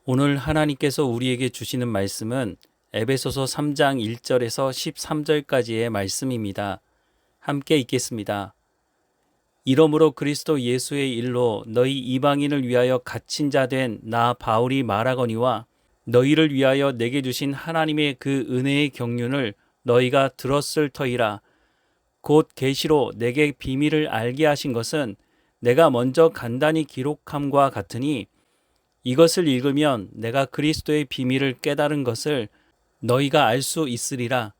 오늘 하나님께서 우리에게 주시는 말씀은 에베소서 3장 1절에서 13절까지의 말씀입니다. 함께 읽겠습니다. 이러므로 그리스도 예수의 일로 너희 이방인을 위하여 갇힌 자 된 나 바울이 말하거니와 너희를 위하여 내게 주신 하나님의 그 은혜의 경륜을 너희가 들었을 터이라. 곧 계시로 내게 비밀을 알게 하신 것은 내가 먼저 간단히 기록함과 같으니 이것을 읽으면 내가 그리스도의 비밀을 깨달은 것을 너희가 알 수 있으리라.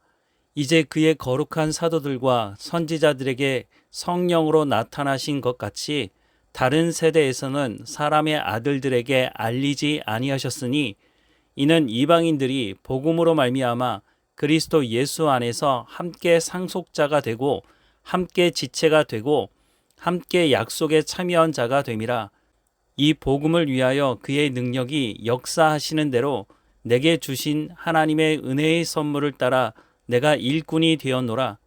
이제 그의 거룩한 사도들과 선지자들에게 성령으로 나타나신 것 같이 다른 세대에서는 사람의 아들들에게 알리지 아니하셨으니 이는 이방인들이 복음으로 말미암아 그리스도 예수 안에서 함께 상속자가 되고 함께 지체가 되고 함께 약속에 참여한 자가 됨이라. 이 복음을 위하여 그의 능력이 역사하시는 대로 내게 주신 하나님의 은혜의 선물을 따라 내가 일꾼이 되었노라.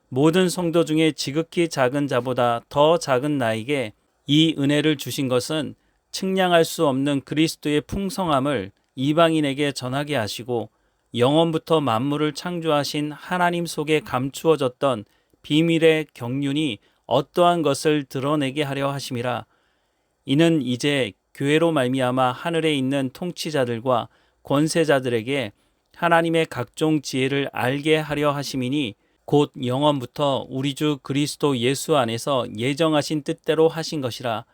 모든 성도 중에 지극히 작은 자보다 더 작은 나에게 이 은혜를 주신 것은 측량할 수 없는 그리스도의 풍성함을 이방인에게 전하게 하시고 영원부터 만물을 창조하신 하나님 속에 감추어졌던 비밀의 경륜이 어떠한 것을 드러내게 하려 하심이라. 이는 이제 교회로 말미암아 하늘에 있는 통치자들과 권세자들에게 하나님의 각종 지혜를 알게 하려 하심이니 곧 영원부터 우리 주 그리스도 예수 안에서 예정하신 뜻대로 하신 것이라.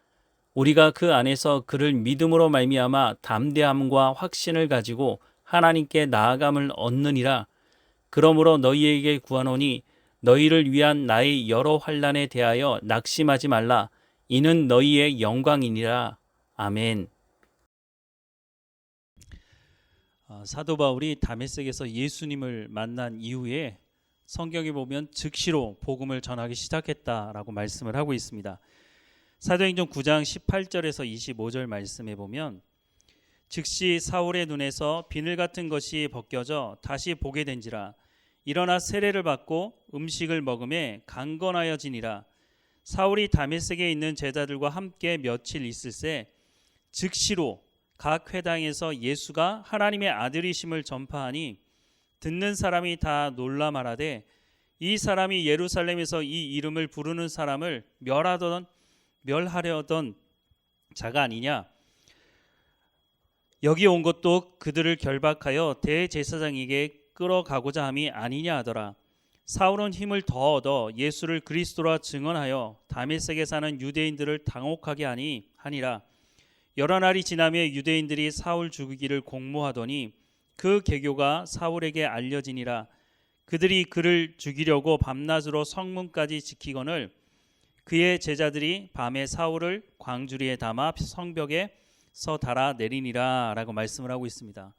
우리가 그 안에서 그를 믿음으로 말미암아 담대함과 확신을 가지고 하나님께 나아감을 얻느니라. 그러므로 너희에게 구하노니 너희를 위한 나의 여러 환난에 대하여 낙심하지 말라. 이는 너희의 영광이니라. 아멘. 사도 바울이 다메섹에서 예수님을 만난 이후에 성경에 보면 즉시로 복음을 전하기 시작했다라고 말씀을 하고 있습니다. 사도행전 9장 18절에서 25절 말씀에 보면 즉시 사울의 눈에서 비늘 같은 것이 벗겨져 다시 보게 된지라. 일어나 세례를 받고 음식을 먹음에 강건하여지니라. 사울이 다메섹에 있는 제자들과 함께 며칠 있을새 즉시로 각 회당에서 예수가 하나님의 아들이심을 전파하니 듣는 사람이 다 놀라 말하되 이 사람이 예루살렘에서 이 이름을 부르는 사람을 멸하려던 자가 아니냐. 여기 온 것도 그들을 결박하여 대제사장에게 끌어가고자 함이 아니냐 하더라. 사울은 힘을 더 얻어 예수를 그리스도라 증언하여 다메섹에 사는 유대인들을 당혹하게 하니라. 여러 날이 지나며 유대인들이 사울 죽이기를 공모하더니 그 계교가 사울에게 알려지니라. 그들이 그를 죽이려고 밤낮으로 성문까지 지키거늘 그의 제자들이 밤에 사울을 광주리에 담아 성벽에서 달아 내리니라 라고 말씀을 하고 있습니다.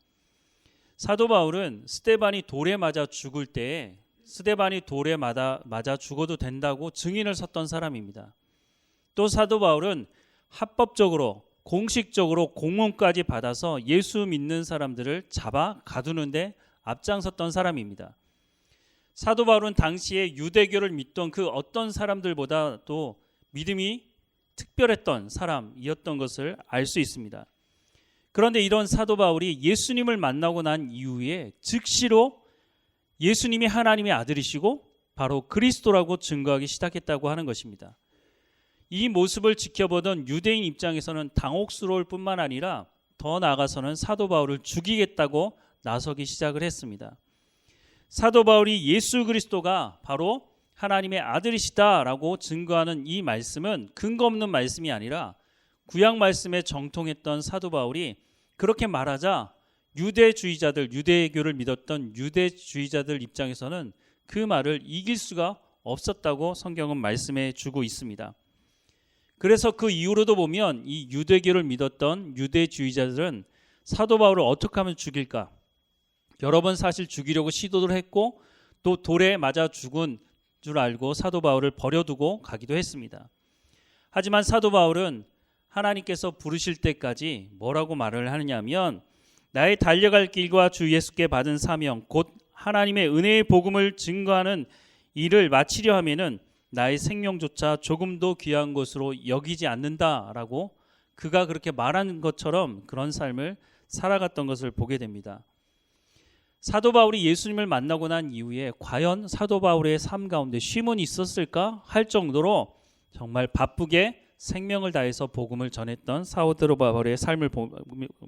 사도 바울은 스데반이 돌에 맞아 죽을 때에 스데반이 돌에 맞아 죽어도 된다고 증인을 섰던 사람입니다. 또 사도 바울은 합법적으로 공식적으로 공문까지 받아서 예수 믿는 사람들을 잡아 가두는데 앞장섰던 사람입니다. 사도 바울은 당시에 유대교를 믿던 그 어떤 사람들보다도 믿음이 특별했던 사람이었던 것을 알 수 있습니다. 그런데 이런 사도 바울이 예수님을 만나고 난 이후에 즉시로 예수님이 하나님의 아들이시고 바로 그리스도라고 증거하기 시작했다고 하는 것입니다. 이 모습을 지켜보던 유대인 입장에서는 당혹스러울 뿐만 아니라 더 나아가서는 사도 바울을 죽이겠다고 나서기 시작을 했습니다. 사도 바울이 예수 그리스도가 바로 하나님의 아들이시다라고 증거하는 이 말씀은 근거 없는 말씀이 아니라 구약 말씀에 정통했던 사도 바울이 그렇게 말하자 유대주의자들, 유대교를 믿었던 유대주의자들 입장에서는 그 말을 이길 수가 없었다고 성경은 말씀해 주고 있습니다. 그래서 그 이후로도 보면 이 유대교를 믿었던 유대주의자들은 사도 바울을 어떻게 하면 죽일까? 여러 번 사실 죽이려고 시도를 했고 또 돌에 맞아 죽은 줄 알고 사도 바울을 버려두고 가기도 했습니다. 하지만 사도 바울은 하나님께서 부르실 때까지 뭐라고 말을 하느냐면 나의 달려갈 길과 주 예수께 받은 사명 곧 하나님의 은혜의 복음을 증거하는 일을 마치려 하면은 나의 생명조차 조금도 귀한 것으로 여기지 않는다라고 그가 그렇게 말한 것처럼 그런 삶을 살아갔던 것을 보게 됩니다. 사도 바울이 예수님을 만나고 난 이후에 과연 사도 바울의 삶 가운데 쉼은 있었을까 할 정도로 정말 바쁘게 생명을 다해서 복음을 전했던 사도 바울의 삶을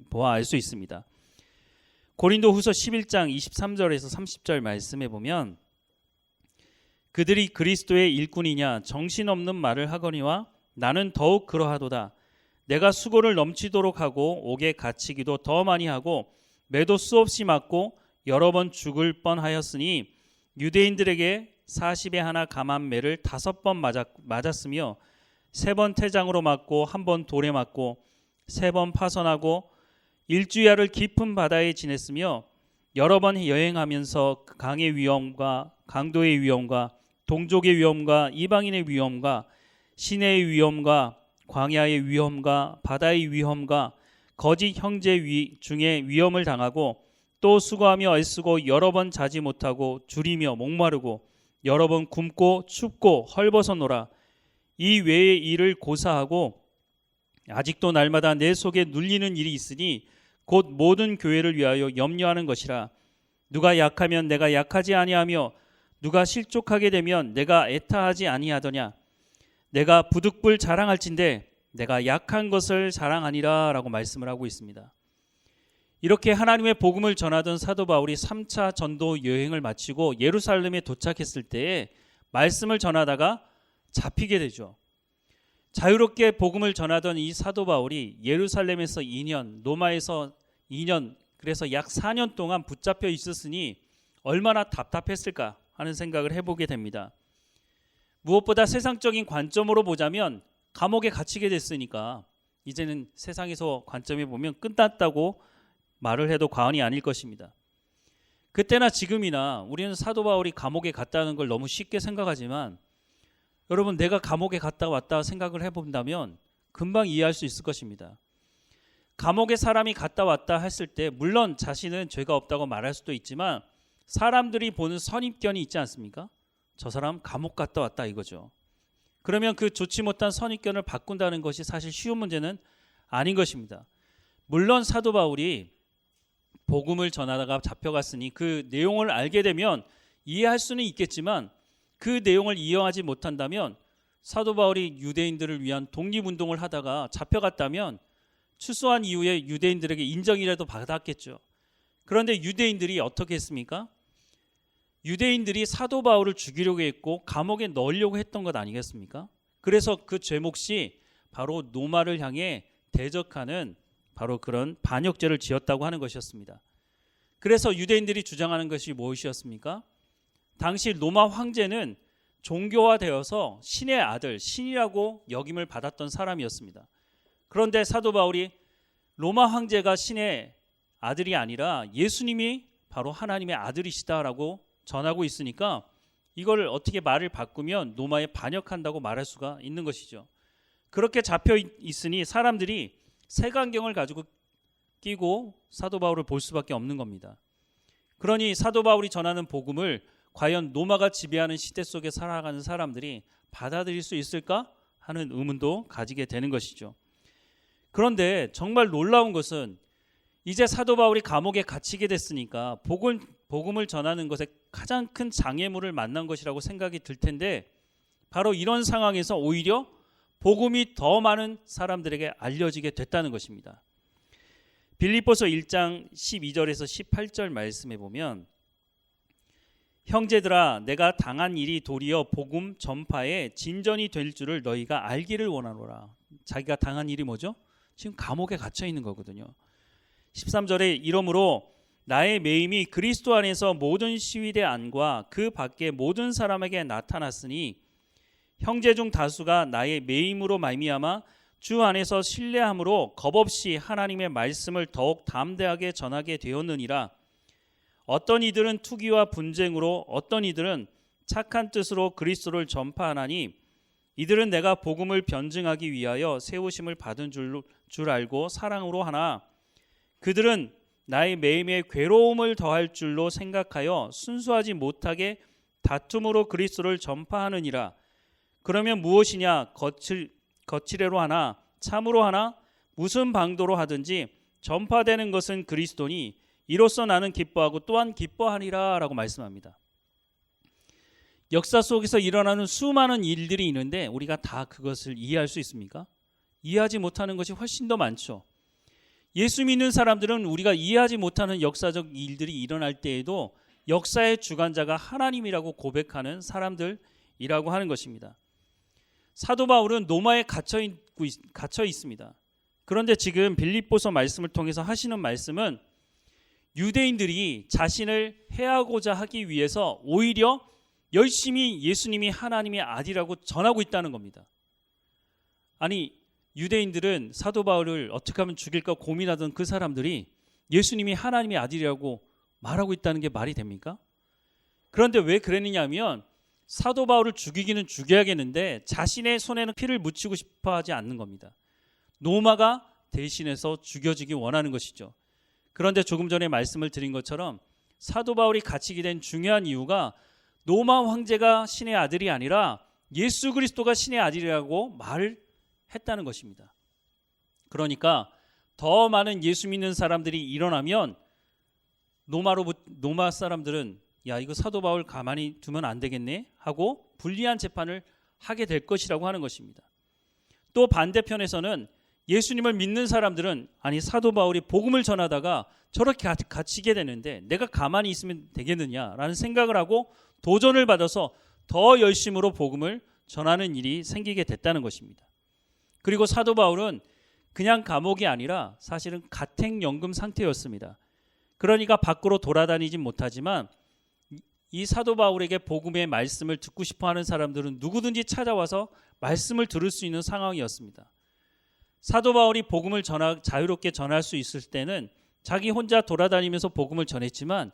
보아 알 수 있습니다. 고린도후서 11장 23절에서 30절 말씀에 보면 그들이 그리스도의 일꾼이냐 정신없는 말을 하거니와 나는 더욱 그러하도다. 내가 수고를 넘치도록 하고 옥에 갇히기도 더 많이 하고 매도 수없이 맞고 여러 번 죽을 뻔하였으니 유대인들에게 40에 하나 감한 매를 5번 맞았으며 3번 태장으로 맞고 1번 돌에 맞고 3번 파선하고 일주야를 깊은 바다에 지냈으며 여러 번 여행하면서 강의 위험과 강도의 위험과 동족의 위험과 이방인의 위험과 시내의 위험과 광야의 위험과 바다의 위험과 거짓 형제 중에 위험을 당하고 또 수고하며 애쓰고 여러 번 자지 못하고 줄이며 목마르고 여러 번 굶고 춥고 헐벗어노라. 이 외의 일을 고사하고 아직도 날마다 내 속에 눌리는 일이 있으니 곧 모든 교회를 위하여 염려하는 것이라. 누가 약하면 내가 약하지 아니하며 누가 실족하게 되면 내가 애타하지 아니하더냐. 내가 부득불 자랑할진대 내가 약한 것을 자랑하니라 라고 말씀을 하고 있습니다. 이렇게 하나님의 복음을 전하던 사도 바울이 3차 전도 여행을 마치고 예루살렘에 도착했을 때에 말씀을 전하다가 잡히게 되죠. 자유롭게 복음을 전하던 이 사도 바울이 예루살렘에서 2년, 로마에서 2년, 그래서 약 4년 동안 붙잡혀 있었으니 얼마나 답답했을까 하는 생각을 해보게 됩니다. 무엇보다 세상적인 관점으로 보자면 감옥에 갇히게 됐으니까 이제는 세상에서 관점에 보면 끝났다고 말을 해도 과언이 아닐 것입니다. 그때나 지금이나 우리는 사도 바울이 감옥에 갔다는 걸 너무 쉽게 생각하지만 여러분, 내가 감옥에 갔다 왔다 생각을 해본다면 금방 이해할 수 있을 것입니다. 감옥에 사람이 갔다 왔다 했을 때 물론 자신은 죄가 없다고 말할 수도 있지만 사람들이 보는 선입견이 있지 않습니까? 저 사람 감옥 갔다 왔다 이거죠. 그러면 그 좋지 못한 선입견을 바꾼다는 것이 사실 쉬운 문제는 아닌 것입니다. 물론 사도 바울이 복음을 전하다가 잡혀갔으니 그 내용을 알게 되면 이해할 수는 있겠지만 그 내용을 이해하지 못한다면 사도 바울이 유대인들을 위한 독립운동을 하다가 잡혀갔다면 추수한 이후에 유대인들에게 인정이라도 받았겠죠. 그런데 유대인들이 어떻게 했습니까? 유대인들이 사도 바울을 죽이려고 했고 감옥에 넣으려고 했던 것 아니겠습니까? 그래서 그 죄목이 바로 로마를 향해 대적하는 바로 그런 반역죄를 지었다고 하는 것이었습니다. 그래서 유대인들이 주장하는 것이 무엇이었습니까? 당시 로마 황제는 종교화되어서 신의 아들, 신이라고 역임을 받았던 사람이었습니다. 그런데 사도 바울이 로마 황제가 신의 아들이 아니라 예수님이 바로 하나님의 아들이시다라고 전하고 있으니까 이걸 어떻게 말을 바꾸면 로마에 반역한다고 말할 수가 있는 것이죠. 그렇게 잡혀 있으니 사람들이 색안경을 가지고 끼고 사도 바울을 볼 수밖에 없는 겁니다. 그러니 사도 바울이 전하는 복음을 과연 로마가 지배하는 시대 속에 살아가는 사람들이 받아들일 수 있을까 하는 의문도 가지게 되는 것이죠. 그런데 정말 놀라운 것은 이제 사도 바울이 감옥에 갇히게 됐으니까 복음을 전하는 것에 가장 큰 장애물을 만난 것이라고 생각이 들 텐데 바로 이런 상황에서 오히려 복음이 더 많은 사람들에게 알려지게 됐다는 것입니다. 빌립보서 1장 12절에서 18절 말씀에 보면 형제들아 내가 당한 일이 도리어 복음 전파에 진전이 될 줄을 너희가 알기를 원하노라. 자기가 당한 일이 뭐죠? 지금 감옥에 갇혀 있는 거거든요. 13절에 이러므로 나의 매임이 그리스도 안에서 모든 시위대 안과 그 밖에 모든 사람에게 나타났으니 형제 중 다수가 나의 매임으로 말미암아 주 안에서 신뢰함으로 겁없이 하나님의 말씀을 더욱 담대하게 전하게 되었느니라. 어떤 이들은 투기와 분쟁으로 어떤 이들은 착한 뜻으로 그리스도를 전파하나니 이들은 내가 복음을 변증하기 위하여 세우심을 받은 줄 알고 사랑으로 하나 그들은 나의 매임에 괴로움을 더할 줄로 생각하여 순수하지 못하게 다툼으로 그리스도를 전파하느니라. 그러면 무엇이냐? 거칠애로 하나 참으로 하나 무슨 방도로 하든지 전파되는 것은 그리스도니 이로써 나는 기뻐하고 또한 기뻐하리라 라고 말씀합니다. 역사 속에서 일어나는 수많은 일들이 있는데 우리가 다 그것을 이해할 수 있습니까? 이해하지 못하는 것이 훨씬 더 많죠. 예수 믿는 사람들은 우리가 이해하지 못하는 역사적 일들이 일어날 때에도 역사의 주관자가 하나님이라고 고백하는 사람들이라고 하는 것입니다. 사도 바울은 로마에 갇혀 있습니다. 그런데 지금 빌립보서 말씀을 통해서 하시는 말씀은 유대인들이 자신을 해하고자 하기 위해서 오히려 열심히 예수님이 하나님의 아들이라고 전하고 있다는 겁니다. 아니, 유대인들은 사도 바울을 어떻게 하면 죽일까 고민하던 그 사람들이 예수님이 하나님의 아들이라고 말하고 있다는 게 말이 됩니까? 그런데 왜 그랬느냐 하면 사도 바울을 죽이기는 죽여야겠는데 자신의 손에는 피를 묻히고 싶어 하지 않는 겁니다. 로마가 대신해서 죽여지기 원하는 것이죠. 그런데 조금 전에 말씀을 드린 것처럼 사도 바울이 갇히게 된 중요한 이유가 로마 황제가 신의 아들이 아니라 예수 그리스도가 신의 아들이라고 말을 했다는 것입니다. 그러니까 더 많은 예수 믿는 사람들이 일어나면 로마 사람들은 야, 이거 사도 바울 가만히 두면 안 되겠네 하고 불리한 재판을 하게 될 것이라고 하는 것입니다. 또 반대편에서는 예수님을 믿는 사람들은 아니, 사도 바울이 복음을 전하다가 저렇게 갇히게 되는데 내가 가만히 있으면 되겠느냐라는 생각을 하고 도전을 받아서 더 열심으로 복음을 전하는 일이 생기게 됐다는 것입니다. 그리고 사도 바울은 그냥 감옥이 아니라 사실은 가택연금 상태였습니다. 그러니까 밖으로 돌아다니진 못하지만 이 사도 바울에게 복음의 말씀을 듣고 싶어하는 사람들은 누구든지 찾아와서 말씀을 들을 수 있는 상황이었습니다. 사도 바울이 복음을 자유롭게 전할 수 있을 때는 자기 혼자 돌아다니면서 복음을 전했지만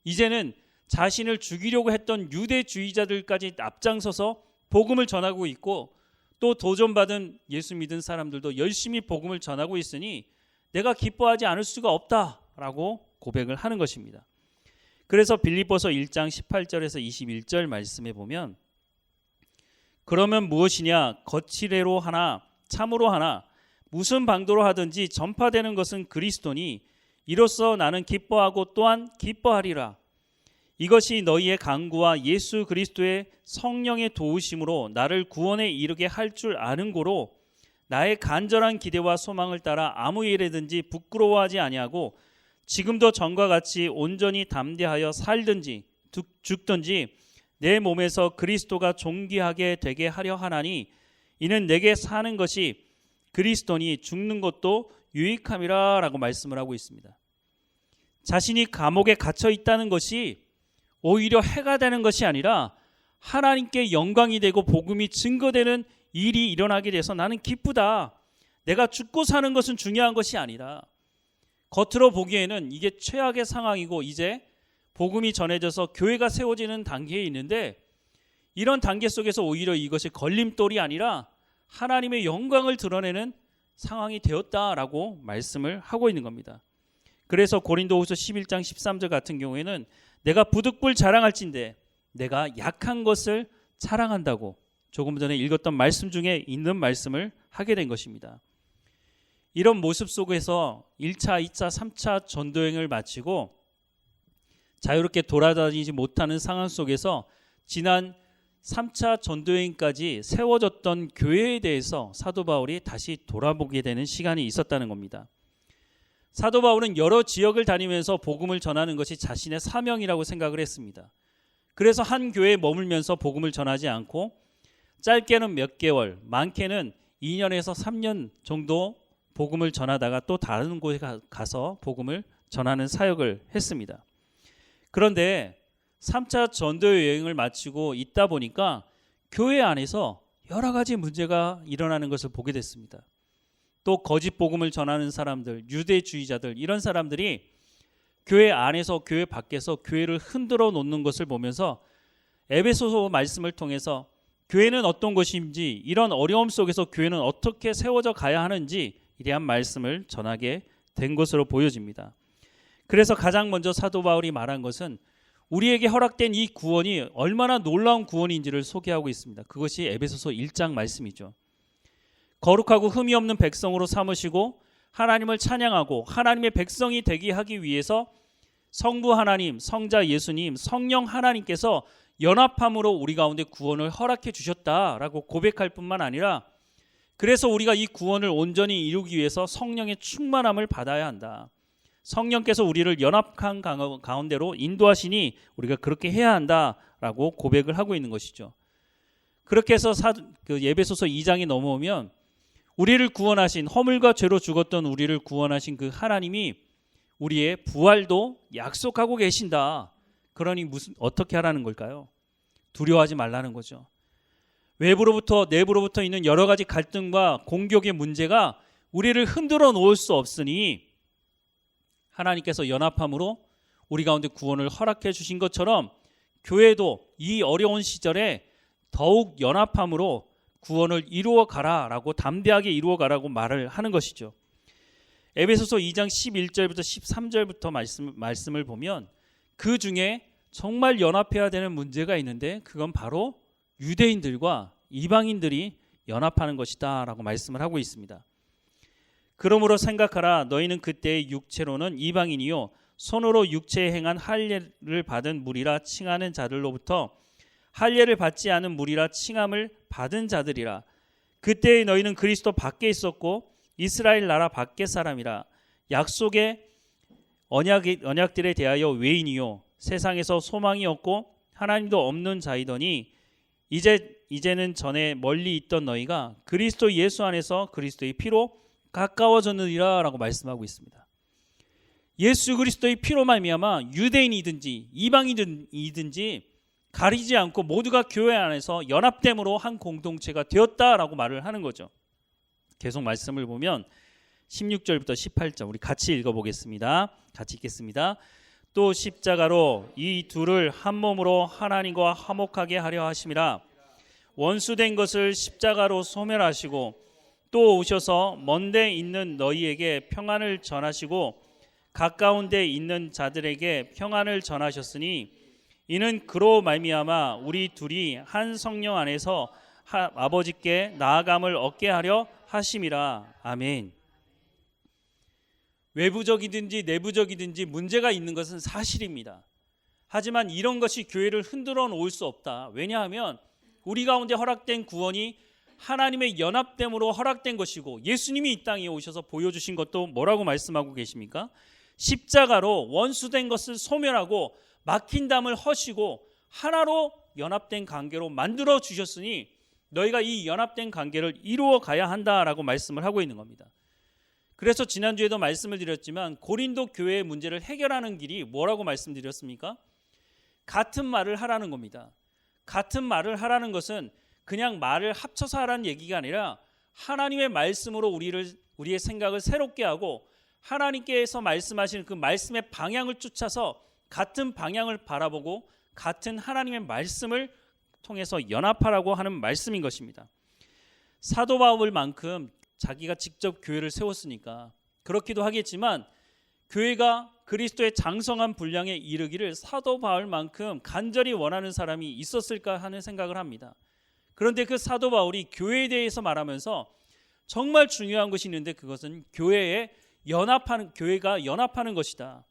이제는 자신을 죽이려고 했던 유대주의자들까지 앞장서서 복음을 전하고 있고 또 도전받은 예수 믿은 사람들도 열심히 복음을 전하고 있으니 내가 기뻐하지 않을 수가 없다라고 고백을 하는 것입니다. 그래서 빌립보서 1장 18절에서 21절 말씀에 보면 그러면 무엇이냐 거칠애로 하나 참으로 하나 무슨 방도로 하든지 전파되는 것은 그리스도니 이로써 나는 기뻐하고 또한 기뻐하리라. 이것이 너희의 간구와 예수 그리스도의 성령의 도우심으로 나를 구원에 이르게 할 줄 아는 고로 나의 간절한 기대와 소망을 따라 아무 일에든지 부끄러워하지 아니하고 지금도 전과 같이 온전히 담대하여 살든지 죽든지 내 몸에서 그리스도가 존귀하게 되게 하려 하나니 이는 내게 사는 것이 그리스도니 죽는 것도 유익함이라 라고 말씀을 하고 있습니다. 자신이 감옥에 갇혀 있다는 것이 오히려 해가 되는 것이 아니라 하나님께 영광이 되고 복음이 증거되는 일이 일어나게 돼서 나는 기쁘다. 내가 죽고 사는 것은 중요한 것이 아니라 겉으로 보기에는 이게 최악의 상황이고 이제 복음이 전해져서 교회가 세워지는 단계에 있는데 이런 단계 속에서 오히려 이것이 걸림돌이 아니라 하나님의 영광을 드러내는 상황이 되었다라고 말씀을 하고 있는 겁니다. 그래서 고린도후서 11장 13절 같은 경우에는 내가 부득불 자랑할진대 내가 약한 것을 자랑한다고 조금 전에 읽었던 말씀 중에 있는 말씀을 하게 된 것입니다. 이런 모습 속에서 1차, 2차, 3차 전도여행을 마치고 자유롭게 돌아다니지 못하는 상황 속에서 지난 3차 전도여행까지 세워졌던 교회에 대해서 사도 바울이 다시 돌아보게 되는 시간이 있었다는 겁니다. 사도 바울은 여러 지역을 다니면서 복음을 전하는 것이 자신의 사명이라고 생각을 했습니다. 그래서 한 교회에 머물면서 복음을 전하지 않고 짧게는 몇 개월, 많게는 2년에서 3년 정도 복음을 전하다가 또 다른 곳에 가서 복음을 전하는 사역을 했습니다. 그런데 3차 전도 여행을 마치고 있다 보니까 교회 안에서 여러 가지 문제가 일어나는 것을 보게 됐습니다. 또 거짓 복음을 전하는 사람들, 유대주의자들 이런 사람들이 교회 안에서 교회 밖에서 교회를 흔들어 놓는 것을 보면서 에베소서 말씀을 통해서 교회는 어떤 것인지 이런 어려움 속에서 교회는 어떻게 세워져 가야 하는지 에 대한 말씀을 전하게 된 것으로 보여집니다. 그래서 가장 먼저 사도 바울이 말한 것은 우리에게 허락된 이 구원이 얼마나 놀라운 구원인지를 소개하고 있습니다. 그것이 에베소서 1장 말씀이죠. 거룩하고 흠이 없는 백성으로 삼으시고 하나님을 찬양하고 하나님의 백성이 되게 하기 위해서 성부 하나님, 성자 예수님, 성령 하나님께서 연합함으로 우리 가운데 구원을 허락해 주셨다라고 고백할 뿐만 아니라, 그래서 우리가 이 구원을 온전히 이루기 위해서 성령의 충만함을 받아야 한다. 성령께서 우리를 연합한 가운데로 인도하시니 우리가 그렇게 해야 한다라고 고백을 하고 있는 것이죠. 그렇게 해서 에베소서 2장이 넘어오면 우리를 구원하신, 허물과 죄로 죽었던 우리를 구원하신 그 하나님이 우리의 부활도 약속하고 계신다. 그러니 어떻게 하라는 걸까요? 두려워하지 말라는 거죠. 외부로부터 내부로부터 있는 여러 가지 갈등과 공격의 문제가 우리를 흔들어 놓을 수 없으니 하나님께서 연합함으로 우리 가운데 구원을 허락해 주신 것처럼 교회도 이 어려운 시절에 더욱 연합함으로 구원을 이루어 가라라고, 담대하게 이루어 가라고 말을 하는 것이죠. 에베소서 2장 11절부터 13절부터 말씀을 보면 그 중에 정말 연합해야 되는 문제가 있는데 그건 바로 유대인들과 이방인들이 연합하는 것이다 라고 말씀을 하고 있습니다. 그러므로 생각하라. 너희는 그때의 육체로는 이방인이요 손으로 육체에 행한 할례를 받은 무리라 칭하는 자들로부터 할례를 받지 않은 무리라 칭함을 받은 자들이라. 그때의 너희는 그리스도 밖에 있었고 이스라엘 나라 밖의 사람이라. 약속의 언약들에 대하여 외인이요 세상에서 소망이 없고 하나님도 없는 자이더니 이제는 전에 멀리 있던 너희가 그리스도 예수 안에서 그리스도의 피로 가까워졌느니라 라고 말씀하고 있습니다. 예수 그리스도의 피로 말미암아 유대인이든지 이방인이든지 가리지 않고 모두가 교회 안에서 연합됨으로 한 공동체가 되었다라고 말을 하는 거죠. 계속 말씀을 보면 16절부터 18절 우리 같이 읽어보겠습니다. 같이 읽겠습니다. 또 십자가로 이 둘을 한 몸으로 하나님과 화목하게 하려 하심이라. 원수된 것을 십자가로 소멸하시고 또 오셔서 먼데 있는 너희에게 평안을 전하시고 가까운 데 있는 자들에게 평안을 전하셨으니 이는 그로 말미암아 우리 둘이 한 성령 안에서 아버지께 나아감을 얻게 하려 하심이라. 아멘. 외부적이든지 내부적이든지 문제가 있는 것은 사실입니다. 하지만 이런 것이 교회를 흔들어 놓을 수 없다. 왜냐하면 우리 가운데 허락된 구원이 하나님의 연합됨으로 허락된 것이고 예수님이 이 땅에 오셔서 보여주신 것도 뭐라고 말씀하고 계십니까? 십자가로 원수된 것을 소멸하고 막힌 담을 허시고 하나로 연합된 관계로 만들어 주셨으니 너희가 이 연합된 관계를 이루어 가야 한다라고 말씀을 하고 있는 겁니다. 그래서 지난주에도 말씀을 드렸지만 고린도 교회의 문제를 해결하는 길이 뭐라고 말씀드렸습니까? 같은 말을 하라는 겁니다. 같은 말을 하라는 것은 그냥 말을 합쳐서 하라는 얘기가 아니라 하나님의 말씀으로 우리의 생각을 새롭게 하고 하나님께서 말씀하시는 그 말씀의 방향을 쫓아서 같은 방향을 바라보고 같은 하나님의 말씀을 통해서 연합하라고 하는 말씀인 것입니다. 사도 바울만큼 자기가 직접 교회를 세웠으니까 그렇기도 하겠지만 교회가 그리스도의 장성한 분량에 이르기를 사도 바울만큼 간절히 원하는 사람이 있었을까 하는 생각을 합니다. 그런데 그 사도 바울이 교회에 대해서 말하면서 정말 중요한 것이 있는데 그것은 교회가 연합하는 것이다.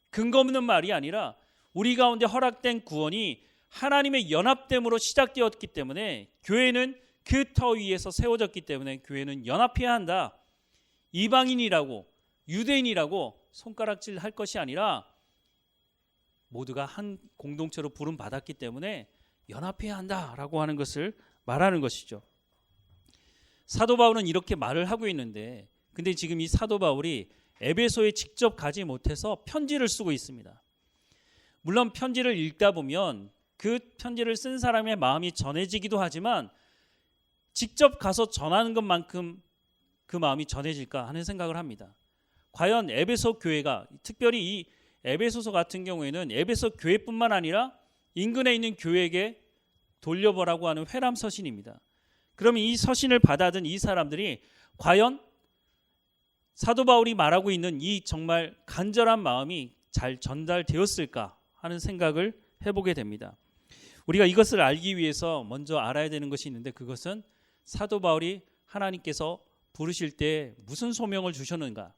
근거 없는 말이 아니라 우리 가운데 허락된 구원이 하나님의 연합됨으로 시작되었기 때문에 교회는 그 터 위에서 세워졌기 때문에 교회는 연합해야 한다. 이방인이라고 유대인이라고 손가락질 할 것이 아니라 모두가 한 공동체로 부름 받았기 때문에 연합해야 한다라고 하는 것을 말하는 것이죠. 사도 바울은 이렇게 말을 하고 있는데 근데 지금 이 사도 바울이 에베소에 직접 가지 못해서 편지를 쓰고 있습니다. 물론 편지를 읽다 보면 그 편지를 쓴 사람의 마음이 전해지기도 하지만 직접 가서 전하는 것만큼 그 마음이 전해질까 하는 생각을 합니다. 과연 에베소 교회가 특별히 이 에베소서 같은 경우에는 에베소 교회뿐만 아니라 인근에 있는 교회에게 돌려보라고 하는 회람 서신입니다. 그러면 이 서신을 받아든 이 사람들이 과연 사도 바울이 말하고 있는 이 정말 간절한 마음이 잘 전달되었을까 하는 생각을 해보게 됩니다. 우리가 이것을 알기 위해서 먼저 알아야 되는 것이 있는데 그것은 사도 바울이 하나님께서 부르실 때 무슨 소명을 주셨는가?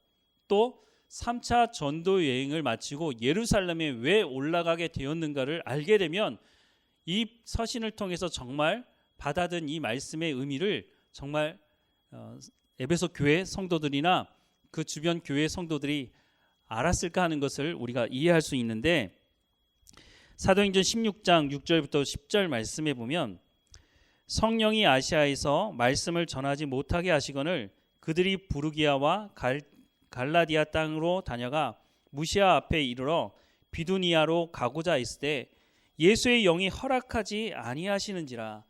또 3차 전도 여행을 마치고 예루살렘에 왜 올라가게 되었는가를 알게 되면 이 서신을 통해서 정말 받아든 이 말씀의 의미를 정말 에베소 교회 성도들이나 그 주변 교회 성도들이 알았을까 하는 것을 우리가 이해할 수 있는데, 사도행전 16장 6절부터 10절 말씀에 보면 성령이 아시아에서 말씀을 전하지 못하게 하시거늘 그들이 부르기아와 갈라디아 땅으로 다녀가 무시아 앞에 이르러 비두니아로 가고자 했을 때 예수의 영이 허락하지 아니하시는지라.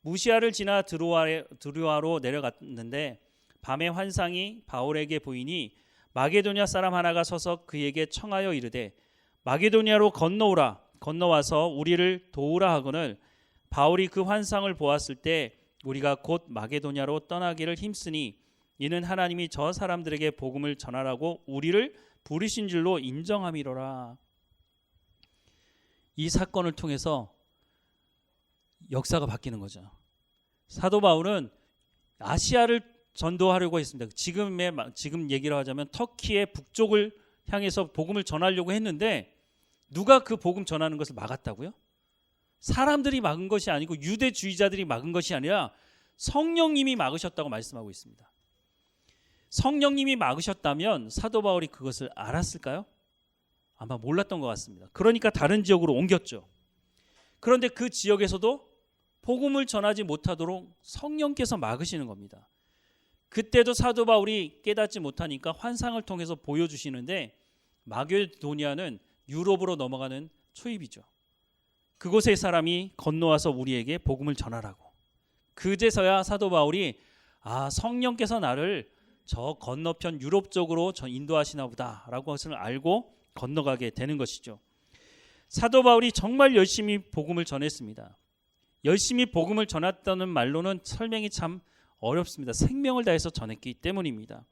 무시아를 지나 드로아로 내려갔는데 밤에 환상이 바울에게 보이니 마게도냐 사람 하나가 서서 그에게 청하여 이르되 마게도냐로 건너와서 우리를 도우라 하거늘 바울이 그 환상을 보았을 때 우리가 곧 마게도냐로 떠나기를 힘쓰니 이는 하나님이 저 사람들에게 복음을 전하라고 우리를 부르신 줄로 인정함이로라. 이 사건을 통해서 역사가 바뀌는 거죠. 사도 바울은 아시아를 전도하려고 했습니다. 지금 얘기를 하자면 터키의 북쪽을 향해서 복음을 전하려고 했는데 누가 그 복음 전하는 것을 막았다고요? 사람들이 막은 것이 아니고 유대주의자들이 막은 것이 아니라 성령님이 막으셨다고 말씀하고 있습니다. 성령님이 막으셨다면 사도 바울이 그것을 알았을까요? 아마 몰랐던 것 같습니다. 그러니까 다른 지역으로 옮겼죠. 그런데 그 지역에서도 복음을 전하지 못하도록 성령께서 막으시는 겁니다. 그때도 사도 바울이 깨닫지 못하니까 환상을 통해서 보여주시는데 마게도니아는 유럽으로 넘어가는 초입이죠. 그곳의 사람이 건너와서 우리에게 복음을 전하라고. 그제서야 사도 바울이 성령께서 나를 저 건너편 유럽 쪽으로 인도하시나 보다라고 것을 알고 건너가게 되는 것이죠. 사도 바울이 정말 열심히 복음을 전했습니다. 열심히 복음을 전했다는 말로는 설명이 참 어렵습니다. 생명을 다해서 전했기 때문입니다.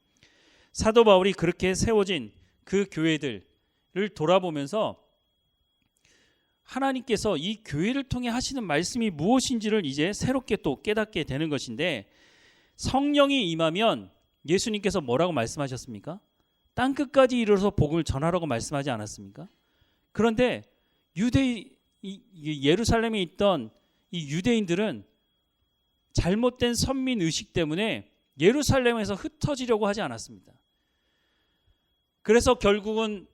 사도 바울이 그렇게 세워진 그 교회들을 돌아보면서 하나님께서 이 교회를 통해 하시는 말씀이 무엇인지를 이제 새롭게 또 깨닫게 되는 것인데, 성령이 임하면 예수님께서 뭐라고 말씀하셨습니까? 땅끝까지 이르러서 복음을 전하라고 말씀하지 않았습니까? 그런데 예루살렘에 있던 이 유대인들은 잘못된 선민 의식 때문에 예루살렘에서 흩어지려고 하지 않았습니다. 그래서 결국은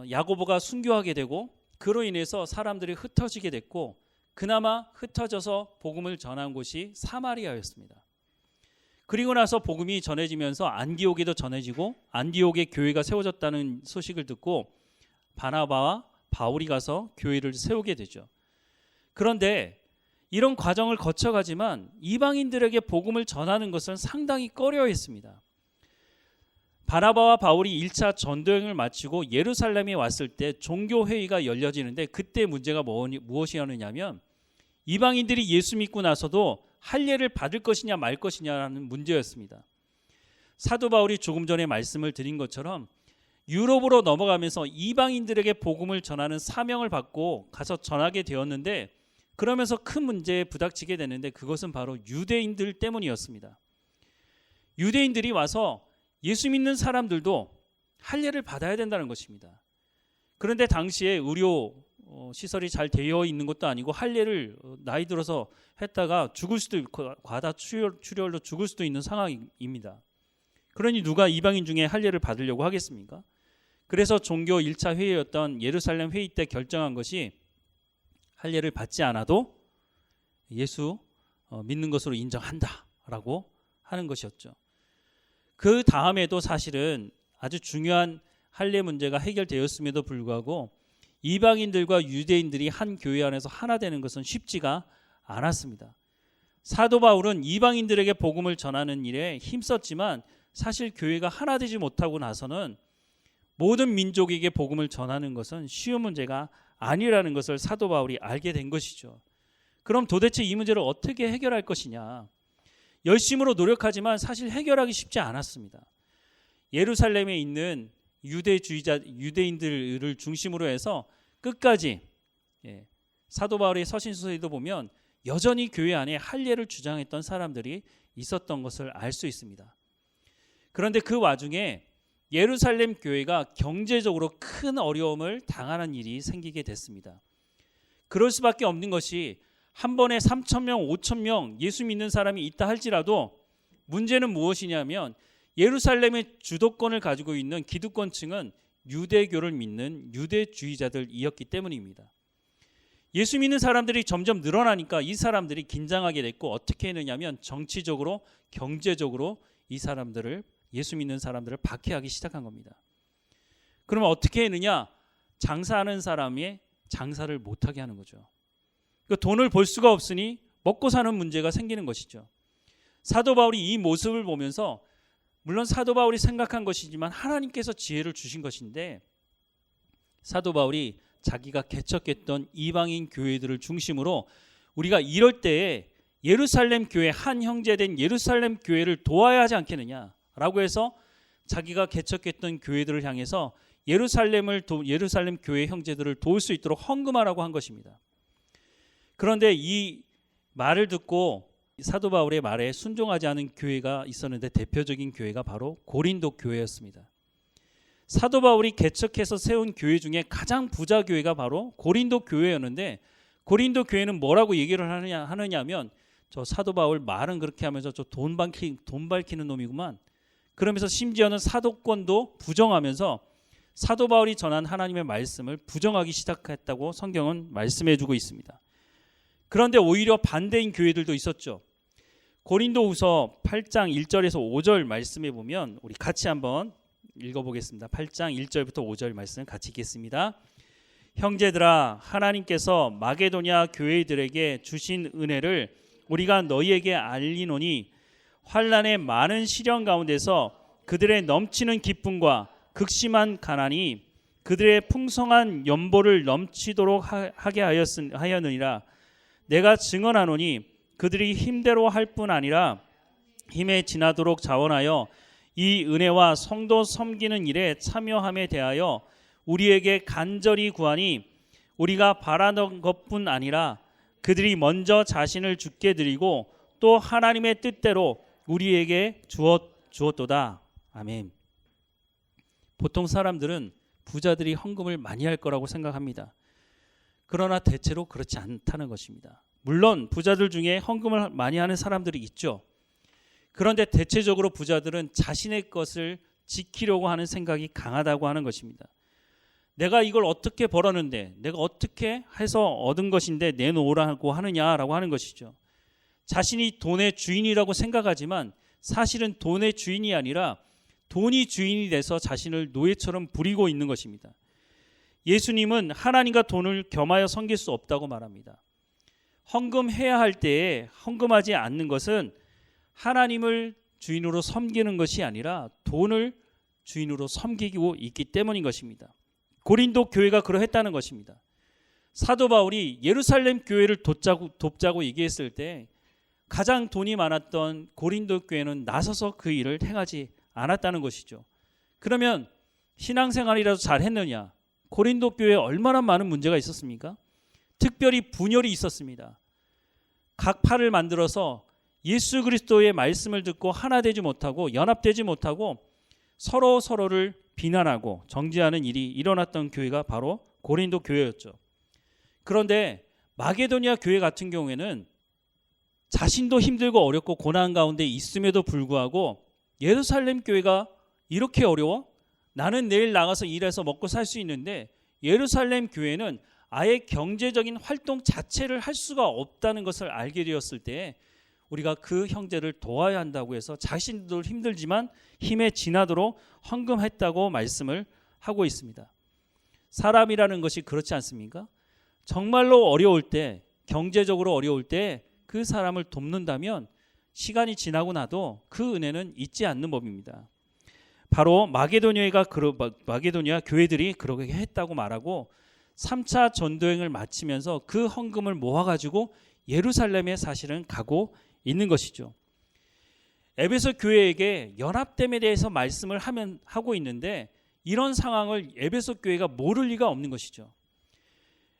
야고보가 순교하게 되고 그로 인해서 사람들이 흩어지게 됐고, 그나마 흩어져서 복음을 전한 곳이 사마리아였습니다. 그리고 나서 복음이 전해지면서 안디옥에도 전해지고 안디옥에 교회가 세워졌다는 소식을 듣고 바나바와 바울이 가서 교회를 세우게 되죠. 그런데 이런 과정을 거쳐가지만 이방인들에게 복음을 전하는 것은 상당히 꺼려했습니다. 바나바와 바울이 1차 전도여행을 마치고 예루살렘에 왔을 때 종교회의가 열려지는데, 그때 문제가 무엇이었느냐면 이방인들이 예수 믿고 나서도 할례를 받을 것이냐 말 것이냐라는 문제였습니다. 사도 바울이 조금 전에 말씀을 드린 것처럼 유럽으로 넘어가면서 이방인들에게 복음을 전하는 사명을 받고 가서 전하게 되었는데, 그러면서 큰 문제에 부닥치게 되는데 그것은 바로 유대인들 때문이었습니다. 유대인들이 와서 예수 믿는 사람들도 할례를 받아야 된다는 것입니다. 그런데 당시에 의료 시설이 잘 되어 있는 것도 아니고 할례를 나이 들어서 했다가 죽을 수도 있고 과다 출혈로 죽을 수도 있는 상황입니다. 그러니 누가 이방인 중에 할례를 받으려고 하겠습니까? 그래서 종교 1차 회의였던 예루살렘 회의 때 결정한 것이 할례를 받지 않아도 예수 믿는 것으로 인정한다라고 하는 것이었죠. 그 다음에도 사실은 아주 중요한 할례 문제가 해결되었음에도 불구하고 이방인들과 유대인들이 한 교회 안에서 하나 되는 것은 쉽지가 않았습니다. 사도 바울은 이방인들에게 복음을 전하는 일에 힘썼지만 사실 교회가 하나 되지 못하고 나서는 모든 민족에게 복음을 전하는 것은 쉬운 문제가 아니라는 것을 사도 바울이 알게 된 것이죠. 그럼 도대체 이 문제를 어떻게 해결할 것이냐? 열심으로 노력하지만 사실 해결하기 쉽지 않았습니다. 예루살렘에 있는 유대인들을 중심으로 해서 끝까지 사도 바울의 서신서에도 보면 여전히 교회 안에 할례를 주장했던 사람들이 있었던 것을 알 수 있습니다. 그런데 그 와중에 예루살렘 교회가 경제적으로 큰 어려움을 당하는 일이 생기게 됐습니다. 그럴 수밖에 없는 것이 한 번에 3,000명, 5,000명 예수 믿는 사람이 있다 할지라도 문제는 무엇이냐면 예루살렘의 주도권을 가지고 있는 기득권층은 유대교를 믿는 유대주의자들이었기 때문입니다. 예수 믿는 사람들이 점점 늘어나니까 이 사람들이 긴장하게 됐고 어떻게 했느냐면 정치적으로, 경제적으로 이 사람들을, 예수 믿는 사람들을 박해하기 시작한 겁니다. 그러면 어떻게 했느냐? 장사하는 사람의 장사를 못하게 하는 거죠. 돈을 벌 수가 없으니 먹고 사는 문제가 생기는 것이죠. 사도 바울이 이 모습을 보면서, 물론 사도 바울이 생각한 것이지만 하나님께서 지혜를 주신 것인데, 사도 바울이 자기가 개척했던 이방인 교회들을 중심으로 우리가 이럴 때에 예루살렘 교회, 한 형제된 예루살렘 교회를 도와야 하지 않겠느냐라고 해서 자기가 개척했던 교회들을 향해서 예루살렘 교회 형제들을 도울 수 있도록 헌금하라고 한 것입니다. 그런데 이 말을 듣고 사도 바울의 말에 순종하지 않은 교회가 있었는데 대표적인 교회가 바로 고린도 교회였습니다. 사도 바울이 개척해서 세운 교회 중에 가장 부자 교회가 바로 고린도 교회였는데, 고린도 교회는 뭐라고 얘기를 하느냐면 저 사도 바울 말은 그렇게 하면서 저 돈 밝히는 놈이구만, 그러면서 심지어는 사도권도 부정하면서 사도 바울이 전한 하나님의 말씀을 부정하기 시작했다고 성경은 말씀해주고 있습니다. 그런데 오히려 반대인 교회들도 있었죠. 고린도후서 8장 1절에서 5절 말씀에 보면 우리 같이 한번 읽어보겠습니다. 8장 1절부터 5절 말씀 같이 읽겠습니다. 형제들아, 하나님께서 마게도냐 교회들에게 주신 은혜를 우리가 너희에게 알리노니 환난의 많은 시련 가운데서 그들의 넘치는 기쁨과 극심한 가난이 그들의 풍성한 연보를 넘치도록 하게 하였느니라. 내가 증언하노니 그들이 힘대로 할 뿐 아니라 힘에 지나도록 자원하여 이 은혜와 성도 섬기는 일에 참여함에 대하여 우리에게 간절히 구하니 우리가 바라던 것뿐 아니라 그들이 먼저 자신을 주께 드리고 또 하나님의 뜻대로 우리에게 주었도다. 아멘. 보통 사람들은 부자들이 헌금을 많이 할 거라고 생각합니다. 그러나 대체로 그렇지 않다는 것입니다. 물론 부자들 중에 헌금을 많이 하는 사람들이 있죠. 그런데 대체적으로 부자들은 자신의 것을 지키려고 하는 생각이 강하다고 하는 것입니다. 내가 이걸 어떻게 벌었는데, 내가 어떻게 해서 얻은 것인데 내놓으라고 하느냐라고 하는 것이죠. 자신이 돈의 주인이라고 생각하지만 사실은 돈의 주인이 아니라 돈이 주인이 돼서 자신을 노예처럼 부리고 있는 것입니다. 예수님은 하나님과 돈을 겸하여 섬길 수 없다고 말합니다. 헌금해야 할 때에 헌금하지 않는 것은 하나님을 주인으로 섬기는 것이 아니라 돈을 주인으로 섬기고 있기 때문인 것입니다. 고린도 교회가 그러했다는 것입니다. 사도 바울이 예루살렘 교회를 돕자고 얘기했을 때 가장 돈이 많았던 고린도 교회는 나서서 그 일을 행하지 않았다는 것이죠. 그러면 신앙생활이라도 잘 했느냐? 고린도 교회에 얼마나 많은 문제가 있었습니까? 특별히 분열이 있었습니다. 각 파를 만들어서 예수 그리스도의 말씀을 듣고 하나 되지 못하고 연합되지 못하고 서로를 비난하고 정죄하는 일이 일어났던 교회가 바로 고린도 교회였죠. 그런데 마게도니아 교회 같은 경우에는 자신도 힘들고 어렵고 고난 가운데 있음에도 불구하고 예루살렘 교회가 이렇게 어려워? 나는 내일 나가서 일해서 먹고 살 수 있는데 예루살렘 교회는 아예 경제적인 활동 자체를 할 수가 없다는 것을 알게 되었을 때 우리가 그 형제를 도와야 한다고 해서 자신도 힘들지만 힘에 지나도록 헌금했다고 말씀을 하고 있습니다. 사람이라는 것이 그렇지 않습니까? 정말로 어려울 때, 경제적으로 어려울 때 그 사람을 돕는다면 시간이 지나고 나도 그 은혜는 잊지 않는 법입니다. 바로 마게도니아 교회들이 그렇게 했다고 말하고 3차 전도행을 마치면서 그 헌금을 모아가지고 예루살렘에 사실은 가고 있는 것이죠. 에베소 교회에게 연합됨에 대해서 말씀을 하고 있는데 이런 상황을 에베소 교회가 모를 리가 없는 것이죠.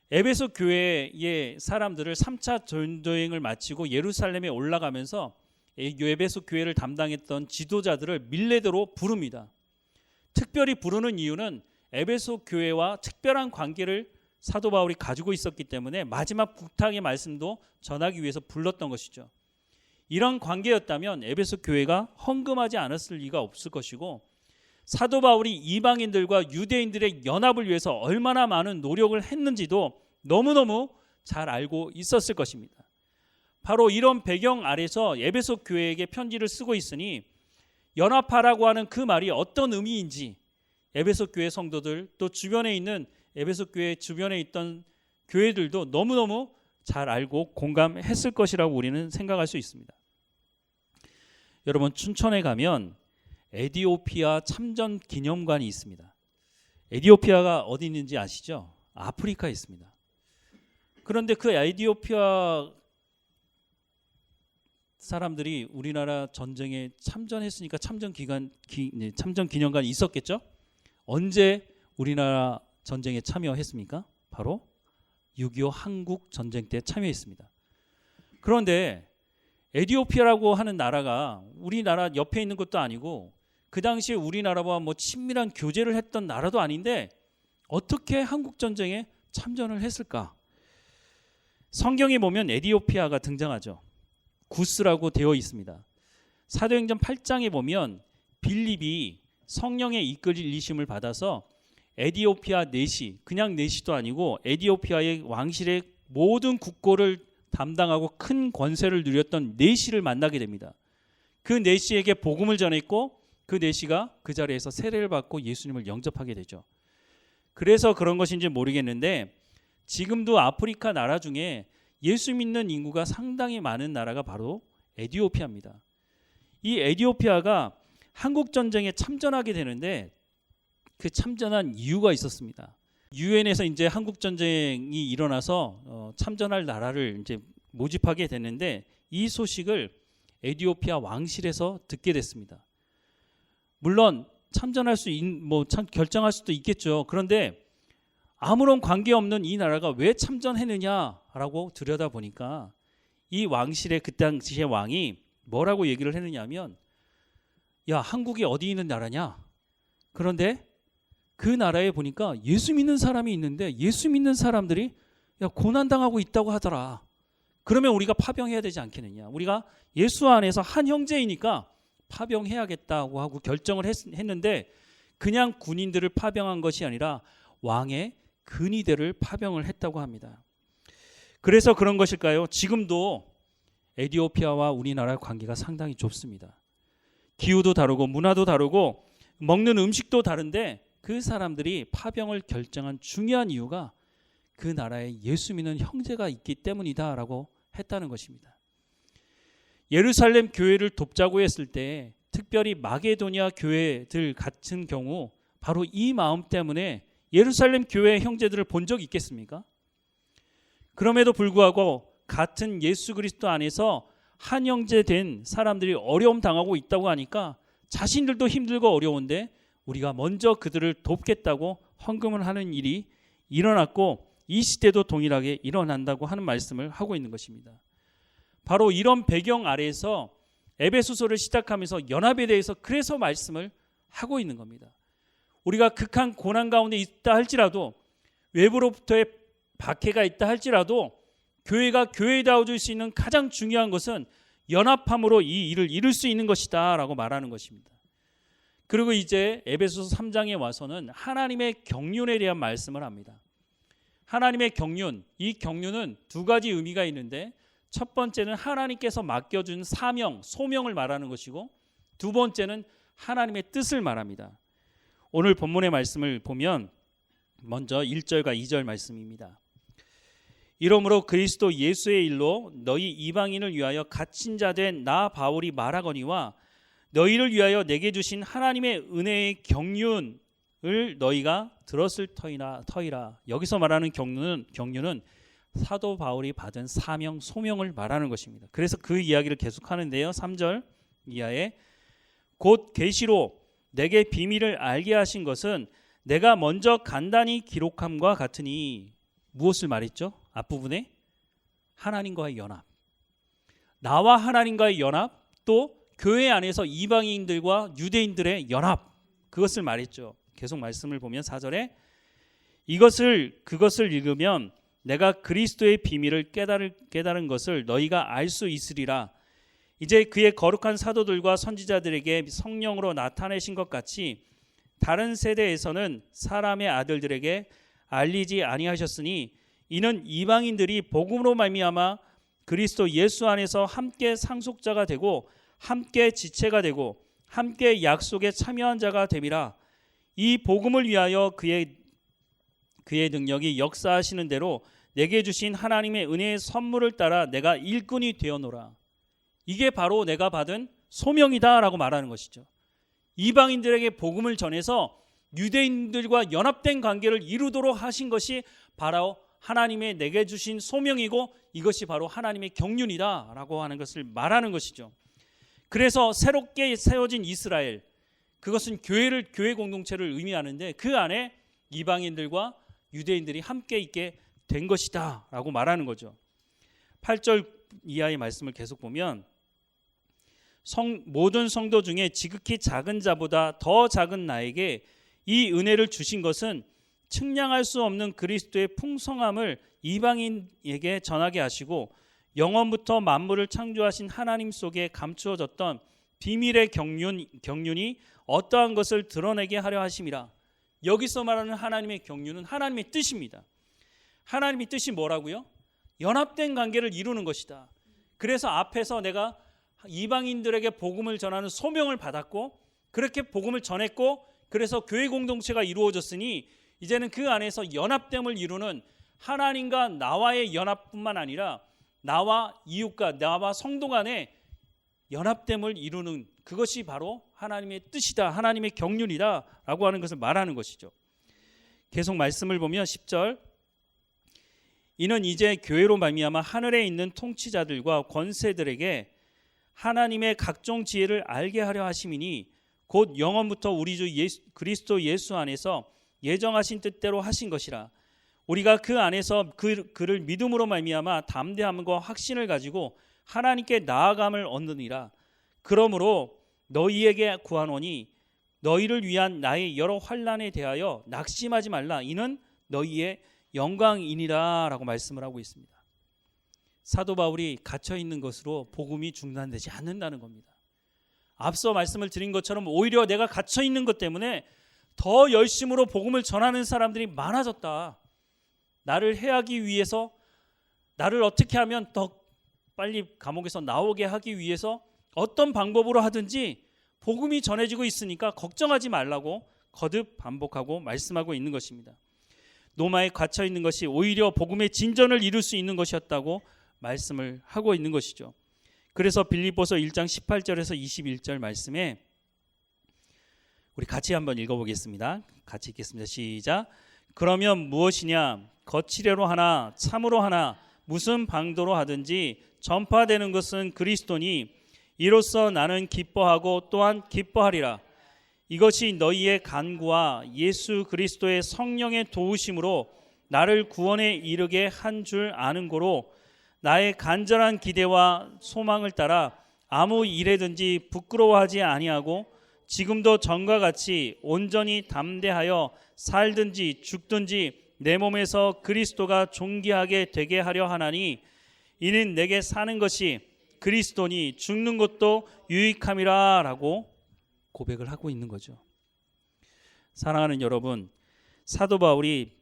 에베소 교회의 사람들을 3차 전도행을 마치고 예루살렘에 올라가면서 에베소 교회를 담당했던 지도자들을 밀레대로 부릅니다. 특별히 부르는 이유는 에베소 교회와 특별한 관계를 사도 바울이 가지고 있었기 때문에 마지막 부탁의 말씀도 전하기 위해서 불렀던 것이죠. 이런 관계였다면 에베소 교회가 헌금하지 않았을 리가 없을 것이고, 사도 바울이 이방인들과 유대인들의 연합을 위해서 얼마나 많은 노력을 했는지도 너무너무 잘 알고 있었을 것입니다. 바로 이런 배경 아래서 에베소 교회에게 편지를 쓰고 있으니, 연합하라고 하는 그 말이 어떤 의미인지 에베소 교회 성도들, 또 주변에 있는 에베소 교회 주변에 있던 교회들도 너무너무 잘 알고 공감했을 것이라고 우리는 생각할 수 있습니다. 여러분, 춘천에 가면 에티오피아 참전 기념관이 있습니다. 에티오피아가 어디 있는지 아시죠? 아프리카에 있습니다. 그런데 그 에티오피아 사람들이 우리나라 전쟁에 참전했으니까 참전 기념관이 있었겠죠? 언제 우리나라 전쟁에 참여했습니까? 바로 6.25 한국 전쟁 때 참여했습니다. 그런데 에티오피아라고 하는 나라가 우리나라 옆에 있는 것도 아니고, 그 당시에 우리나라와 친밀한 교제를 했던 나라도 아닌데 어떻게 한국 전쟁에 참전을 했을까? 성경에 보면 에티오피아가 등장하죠. 구스라고 되어 있습니다. 사도행전 8장에 보면 빌립이 성령의 이끌리심을 받아서 에티오피아 내시, 그냥 내시도 아니고 에티오피아의 왕실의 모든 국고를 담당하고 큰 권세를 누렸던 내시를 만나게 됩니다. 그 내시에게 복음을 전했고, 그 내시가 그 자리에서 세례를 받고 예수님을 영접하게 되죠. 그래서 그런 것인지 모르겠는데, 지금도 아프리카 나라 중에 예수 믿는 인구가 상당히 많은 나라가 바로 에티오피아입니다. 이 에티오피아가 한국 전쟁에 참전하게 되는데 그 참전한 이유가 있었습니다. 유엔에서 이제 한국 전쟁이 일어나서 참전할 나라를 이제 모집하게 됐는데, 이 소식을 에티오피아 왕실에서 듣게 됐습니다. 물론 참전할 수 결정할 수도 있겠죠. 그런데 아무런 관계없는 이 나라가 왜 참전했느냐라고 들여다보니까 이 왕실의 그 당시의 왕이 뭐라고 얘기를 했느냐면, 야, 한국이 어디 있는 나라냐? 그런데 그 나라에 보니까 예수 믿는 사람이 있는데 예수 믿는 사람들이 고난당하고 있다고 하더라. 그러면 우리가 파병해야 되지 않겠느냐? 우리가 예수 안에서 한 형제이니까 파병해야겠다고 하고 결정을 했는데, 그냥 군인들을 파병한 것이 아니라 왕의 근위대를 파병을 했다고 합니다. 그래서 그런 것일까요? 지금도 에티오피아와 우리나라의 관계가 상당히 좁습니다. 기후도 다르고 문화도 다르고 먹는 음식도 다른데, 그 사람들이 파병을 결정한 중요한 이유가 그 나라에 예수 믿는 형제가 있기 때문이다라고 했다는 것입니다. 예루살렘 교회를 돕자고 했을 때 특별히 마게도니아 교회들 같은 경우 바로 이 마음 때문에 예루살렘 교회 형제들을 본 적이 있겠습니까? 그럼에도 불구하고 같은 예수 그리스도 안에서 한 형제 된 사람들이 어려움 당하고 있다고 하니까 자신들도 힘들고 어려운데 우리가 먼저 그들을 돕겠다고 헌금을 하는 일이 일어났고, 이 시대도 동일하게 일어난다고 하는 말씀을 하고 있는 것입니다. 바로 이런 배경 아래에서 에베소서를 시작하면서 연합에 대해서 그래서 말씀을 하고 있는 겁니다. 우리가 극한 고난 가운데 있다 할지라도, 외부로부터의 박해가 있다 할지라도 교회가 교회다워질 수 있는 가장 중요한 것은 연합함으로 이 일을 이룰 수 있는 것이다 라고 말하는 것입니다. 그리고 이제 에베소서 3장에 와서는 하나님의 경륜에 대한 말씀을 합니다. 하나님의 경륜, 이 경륜은 두 가지 의미가 있는데, 첫 번째는 하나님께서 맡겨준 사명, 소명을 말하는 것이고, 두 번째는 하나님의 뜻을 말합니다. 오늘 본문의 말씀을 보면 먼저 1절과 2절 말씀입니다. 이러므로 그리스도 예수의 일로 너희 이방인을 위하여 갇힌 자 된 나 바울이 말하거니와 너희를 위하여 내게 주신 하나님의 은혜의 경륜을 너희가 들었을 터이라. 여기서 말하는 경륜은 사도 바울이 받은 사명, 소명을 말하는 것입니다. 그래서 그 이야기를 계속하는데요. 3절 이하에 곧 계시로 내게 비밀을 알게 하신 것은 내가 먼저 간단히 기록함과 같으니, 무엇을 말했죠? 앞부분에 하나님과의 연합, 나와 하나님과의 연합, 또 교회 안에서 이방인들과 유대인들의 연합, 그것을 말했죠. 계속 말씀을 보면 4절에 그것을 읽으면 내가 그리스도의 비밀을 깨달은 것을 너희가 알 수 있으리라. 이제 그의 거룩한 사도들과 선지자들에게 성령으로 나타내신 것 같이 다른 세대에서는 사람의 아들들에게 알리지 아니하셨으니 이는 이방인들이 복음으로 말미암아 그리스도 예수 안에서 함께 상속자가 되고 함께 지체가 되고 함께 약속에 참여한 자가 됨이라. 이 복음을 위하여 그의 능력이 역사하시는 대로 내게 주신 하나님의 은혜의 선물을 따라 내가 일꾼이 되어노라. 이게 바로 내가 받은 소명이다라고 말하는 것이죠. 이방인들에게 복음을 전해서 유대인들과 연합된 관계를 이루도록 하신 것이 바로 하나님의 내게 주신 소명이고 이것이 바로 하나님의 경륜이다라고 하는 것을 말하는 것이죠. 그래서 새롭게 세워진 이스라엘, 그것은 교회 공동체를 의미하는데 그 안에 이방인들과 유대인들이 함께 있게 된 것이다 라고 말하는 거죠. 8절 이하의 말씀을 계속 보면 모든 성도 중에 지극히 작은 자보다 더 작은 나에게 이 은혜를 주신 것은 측량할 수 없는 그리스도의 풍성함을 이방인에게 전하게 하시고 영원부터 만물을 창조하신 하나님 속에 감추어졌던 비밀의 경륜이 어떠한 것을 드러내게 하려 하심이라. 여기서 말하는 하나님의 경륜은 하나님의 뜻입니다. 하나님의 뜻이 뭐라고요? 연합된 관계를 이루는 것이다. 그래서 앞에서 내가 이방인들에게 복음을 전하는 소명을 받았고 그렇게 복음을 전했고 그래서 교회 공동체가 이루어졌으니 이제는 그 안에서 연합됨을 이루는 하나님과 나와의 연합뿐만 아니라 나와 이웃과 나와 성도 간의 연합됨을 이루는 그것이 바로 하나님의 뜻이다, 하나님의 경륜이다 라고 하는 것을 말하는 것이죠. 계속 말씀을 보면 10절 이는 이제 교회로 말미암아 하늘에 있는 통치자들과 권세들에게 하나님의 각종 지혜를 알게 하려 하심이니 곧 영원부터 우리 주 그리스도 예수 안에서 예정하신 뜻대로 하신 것이라. 우리가 그 안에서 그를 믿음으로 말미암아 담대함과 확신을 가지고 하나님께 나아감을 얻느니라. 그러므로 너희에게 구하노니 너희를 위한 나의 여러 환난에 대하여 낙심하지 말라. 이는 너희의 영광이니라 라고 말씀을 하고 있습니다. 사도 바울이 갇혀 있는 것으로 복음이 중단되지 않는다는 겁니다. 앞서 말씀을 드린 것처럼 오히려 내가 갇혀 있는 것 때문에 더 열심으로 복음을 전하는 사람들이 많아졌다. 나를 해하기 위해서, 나를 어떻게 하면 더 빨리 감옥에서 나오게 하기 위해서 어떤 방법으로 하든지 복음이 전해지고 있으니까 걱정하지 말라고 거듭 반복하고 말씀하고 있는 것입니다. 노마에 갇혀 있는 것이 오히려 복음의 진전을 이룰 수 있는 것이었다고 말씀을 하고 있는 것이죠. 그래서 빌립보서 1장 18절에서 21절 말씀에 우리 같이 한번 읽어보겠습니다. 같이 읽겠습니다. 시작. 그러면 무엇이냐? 거칠애로 하나 참으로 하나 무슨 방도로 하든지 전파되는 것은 그리스도니 이로써 나는 기뻐하고 또한 기뻐하리라. 이것이 너희의 간구와 예수 그리스도의 성령의 도우심으로 나를 구원에 이르게 한 줄 아는 고로 나의 간절한 기대와 소망을 따라 아무 일에든지 부끄러워하지 아니하고 지금도 전과 같이 온전히 담대하여 살든지 죽든지 내 몸에서 그리스도가 존귀하게 되게 하려 하나니 이는 내게 사는 것이 그리스도니 죽는 것도 유익함이라 라고 고백을 하고 있는 거죠. 사랑하는 여러분, 사도 바울이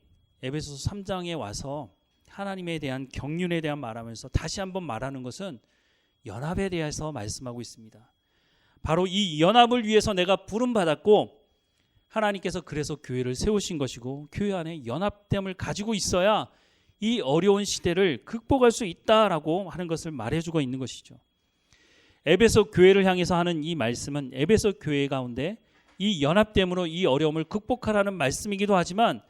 에베소서 3장에 와서 하나님에 대한 경륜에 대한 말하면서 다시 한번 말하는 것은 연합에 대해서 말씀하고 있습니다. 바로 이 연합을 위해서 내가 부름받았고 하나님께서 그래서 교회를 세우신 것이고 교회 안에 연합됨을 가지고 있어야 이 어려운 시대를 극복할 수 있다라고 하는 것을 말해주고 있는 것이죠. 에베소 교회를 향해서 하는 이 말씀은 에베소 교회 가운데 이 연합됨으로 이 어려움을 극복하라는 말씀이기도 하지만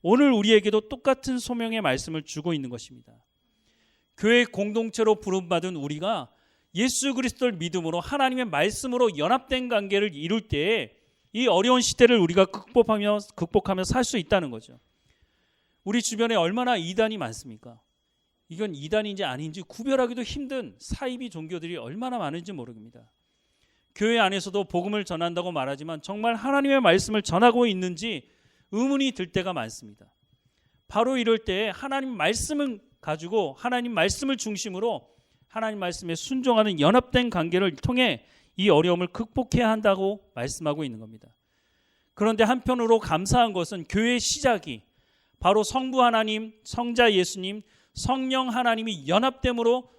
오늘 우리에게도 똑같은 소명의 말씀을 주고 있는 것입니다. 교회 공동체로 부름받은 우리가 예수 그리스도를 믿음으로 하나님의 말씀으로 연합된 관계를 이룰 때에 이 어려운 시대를 우리가 극복하며 살 수 있다는 거죠. 우리 주변에 얼마나 이단이 많습니까? 이건 이단인지 아닌지 구별하기도 힘든 사이비 종교들이 얼마나 많은지 모릅니다. 교회 안에서도 복음을 전한다고 말하지만 정말 하나님의 말씀을 전하고 있는지 의문이 들 때가 많습니다. 바로 이럴 때 하나님 말씀을 가지고 하나님 말씀을 중심으로 하나님 말씀에 순종하는 연합된 관계를 통해 이 어려움을 극복해야 한다고 말씀하고 있는 겁니다. 그런데 한편으로 감사한 것은 교회의 시작이 바로 성부 하나님, 성자 예수님, 성령 하나님이 연합됨으로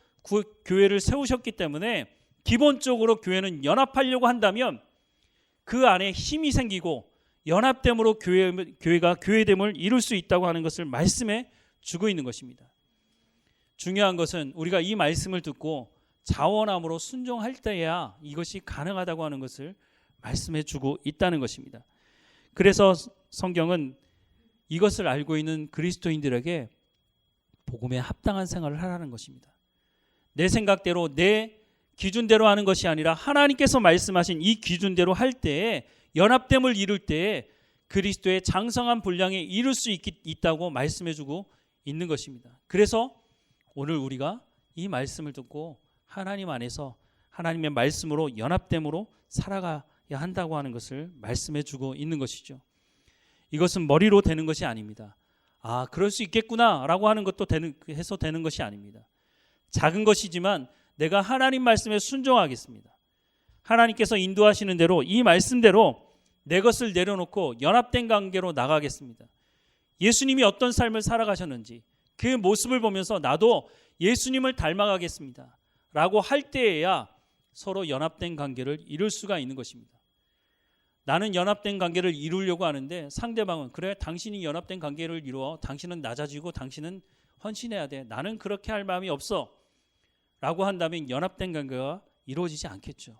교회를 세우셨기 때문에 기본적으로 교회는 연합하려고 한다면 그 안에 힘이 생기고 연합됨으로 교회가 교회됨을 이룰 수 있다고 하는 것을 말씀해 주고 있는 것입니다. 중요한 것은 우리가 이 말씀을 듣고 자원함으로 순종할 때야 이것이 가능하다고 하는 것을 말씀해 주고 있다는 것입니다. 그래서 성경은 이것을 알고 있는 그리스도인들에게 복음에 합당한 생활을 하라는 것입니다. 내 생각대로 내 기준대로 하는 것이 아니라 하나님께서 말씀하신 이 기준대로 할 때에 연합됨을 이룰 때에 그리스도의 장성한 분량에 이룰 수 있다고 말씀해주고 있는 것입니다. 그래서 오늘 우리가 이 말씀을 듣고 하나님 안에서 하나님의 말씀으로 연합됨으로 살아가야 한다고 하는 것을 말씀해주고 있는 것이죠. 이것은 머리로 되는 것이 아닙니다. 아, 그럴 수 있겠구나 라고 하는 것도 해서 되는 것이 아닙니다. 작은 것이지만 내가 하나님 말씀에 순종하겠습니다. 하나님께서 인도하시는 대로 이 말씀대로 내 것을 내려놓고 연합된 관계로 나가겠습니다. 예수님이 어떤 삶을 살아가셨는지 그 모습을 보면서 나도 예수님을 닮아가겠습니다 라고 할 때에야 서로 연합된 관계를 이룰 수가 있는 것입니다. 나는 연합된 관계를 이루려고 하는데 상대방은 그래 당신이 연합된 관계를 이루어 당신은 낮아지고 당신은 헌신해야 돼 나는 그렇게 할 마음이 없어 라고 한다면 연합된 관계가 이루어지지 않겠죠.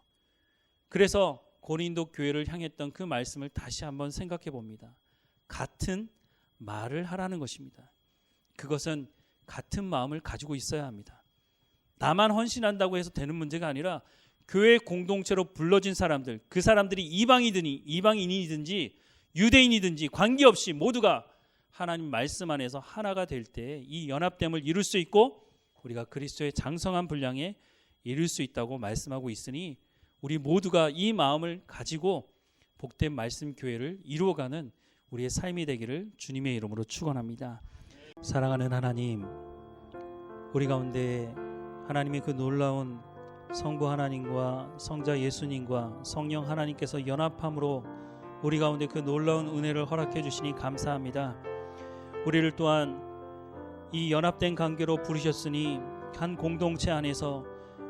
그래서 고린도 교회를 향했던 그 말씀을 다시 한번 생각해 봅니다. 같은 말을 하라는 것입니다. 그것은 같은 마음을 가지고 있어야 합니다. 나만 헌신한다고 해서 되는 문제가 아니라 교회 공동체로 불러진 사람들, 그 사람들이 이방인이든지 유대인이든지 관계없이 모두가 하나님 말씀 안에서 하나가 될 때 이 연합됨을 이룰 수 있고 우리가 그리스도의 장성한 분량에 이룰 수 있다고 말씀하고 있으니 우리 모두가 이 마음을 가지고 복된 말씀 교회를 이루어가는 우리의 삶이 되기를 주님의 이름으로 축원합니다. 사랑하는 하나님, 우리 가운데 하나님의 그 놀라운 성부 하나님과 성자 예수님과 성령 하나님께서 연합함으로 우리 가운데 그 놀라운 은혜를 허락해 주시니 감사합니다. 우리를 또한 이 연합된 관계로 부르셨으니 한 공동체 안에서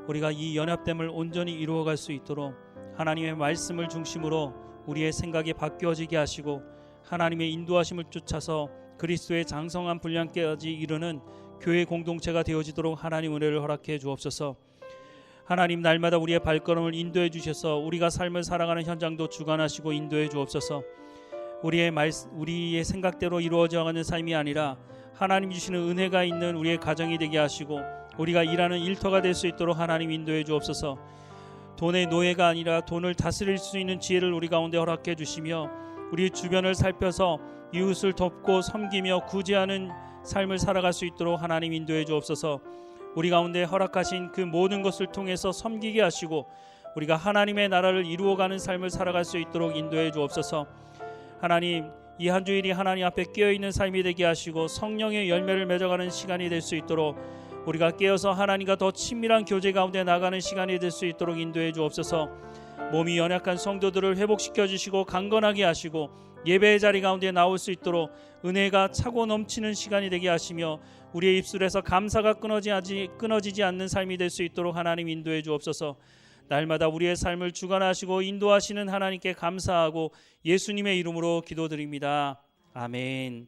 우리가 이 연합됨을 온전히 이루어갈 수 있도록 하나님의 말씀을 중심으로 우리의 생각이 바뀌어지게 하시고 하나님의 인도하심을 쫓아서 그리스도의 장성한 분량까지 이르는 교회 공동체가 되어지도록 하나님 은혜를 허락해 주옵소서. 하나님 날마다 우리의 발걸음을 인도해 주셔서 우리가 삶을 살아가는 현장도 주관하시고 인도해 주옵소서. 우리의 생각대로 이루어져가는 삶이 아니라 하나님 주시는 은혜가 있는 우리의 가정이 되게 하시고 우리가 일하는 일터가 될 수 있도록 하나님 인도해 주옵소서. 돈의 노예가 아니라 돈을 다스릴 수 있는 지혜를 우리 가운데 허락해 주시며 우리 주변을 살펴서 이웃을 돕고 섬기며 구제하는 삶을 살아갈 수 있도록 하나님 인도해 주옵소서. 우리 가운데 허락하신 그 모든 것을 통해서 섬기게 하시고 우리가 하나님의 나라를 이루어가는 삶을 살아갈 수 있도록 인도해 주옵소서. 하나님, 이 한 주일이 하나님 앞에 깨어있는 삶이 되게 하시고 성령의 열매를 맺어가는 시간이 될 수 있도록 우리가 깨어서 하나님과 더 친밀한 교제 가운데 나가는 시간이 될 수 있도록 인도해 주옵소서. 몸이 연약한 성도들을 회복시켜 주시고 강건하게 하시고 예배의 자리 가운데 나올 수 있도록 은혜가 차고 넘치는 시간이 되게 하시며 우리의 입술에서 감사가 끊어지지 않는 삶이 될 수 있도록 하나님 인도해 주옵소서. 날마다 우리의 삶을 주관하시고 인도하시는 하나님께 감사하고 예수님의 이름으로 기도드립니다. 아멘.